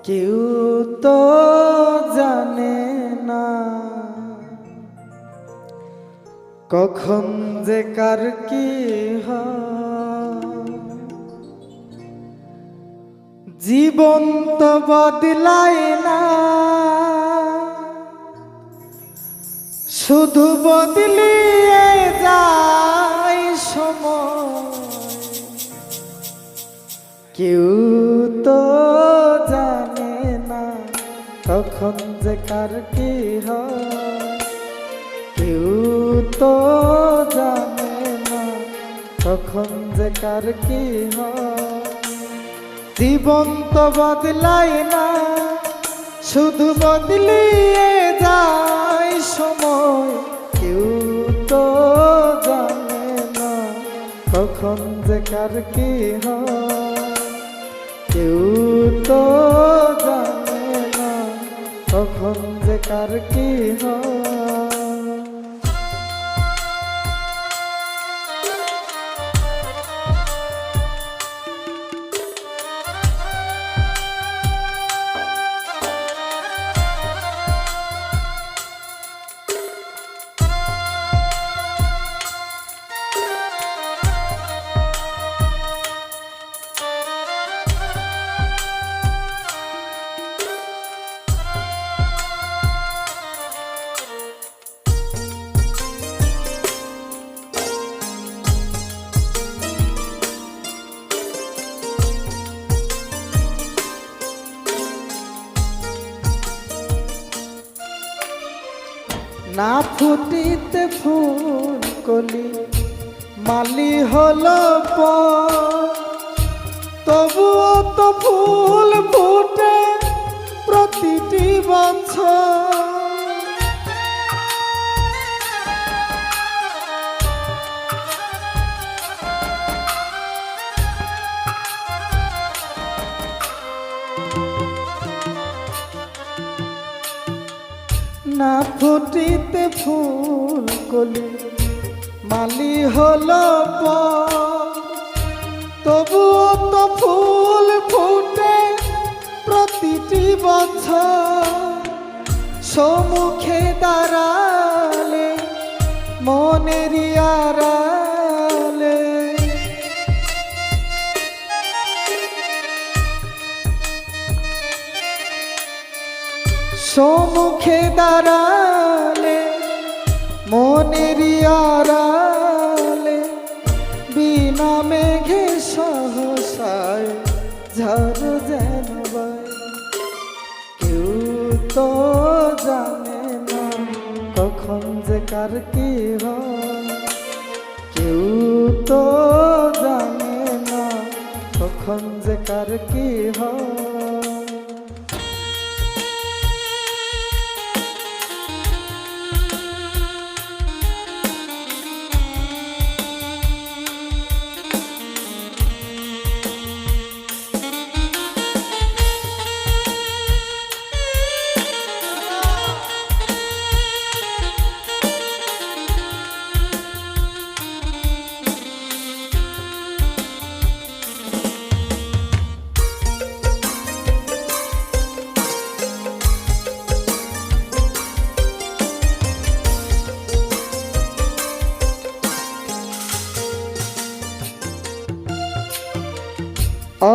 কেউ তো জানে না কখন যে কার কি হয়। জীবন তো বদলায় না, শুধু বদলিয়ে যায় সময়। কেউ তো জানে না কখন যে কার কি হয়। কেউ তো জানে না কখন যে কার কি হয়। জীবন তো বদলায় না, শুধু বদলিয়ে যায় সময়। কেউ তো জানে না কখন যে কার কি হয়। কেউ তো জানে না কখন যে কার কি হয়। না ফুটিতে ফুল কলি মালি হলো তবুও তো ফুল ফুটে প্রতিটি বছর। না ফুটিতে ফুল কলি মালি হলো তবুও তো ফুল ফুটে প্রতিটি বছর। সম্মুখে দাঁড়ালে মনেরই আড়ালে সম্মুখে দাঁড়ালে মনেরই আড়ালে বিনা মেঘে সহসায় ঝড় যেন বয়। কেউ তো জানে না কখন যে কার কি হয়। কেউ তো জানে না কখন যে কার কি হয়।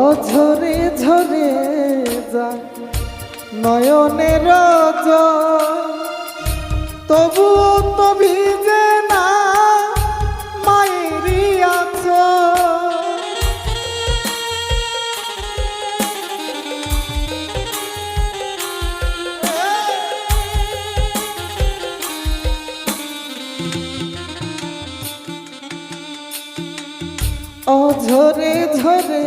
অঝরে ঝরে যায় নয়নের জল, তবুও তো ভিজে না মায়েরই আঁচল। অঝরে ঝরে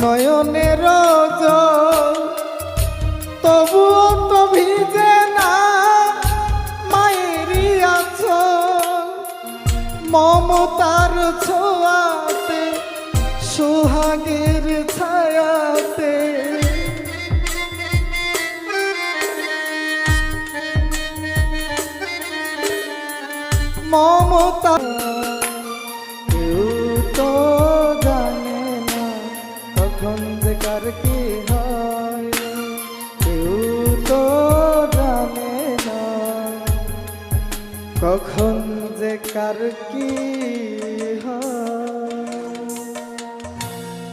নয়নের জল, তবুও তো ভিজে না মায়েরই আঁচল। মমতার ছোঁয়াতে সোহাগের ছায়াতে মমতা। কেউ তো জানে না কখন যে কার কি হয় কেউ তো জানে না, কখন যে কার কি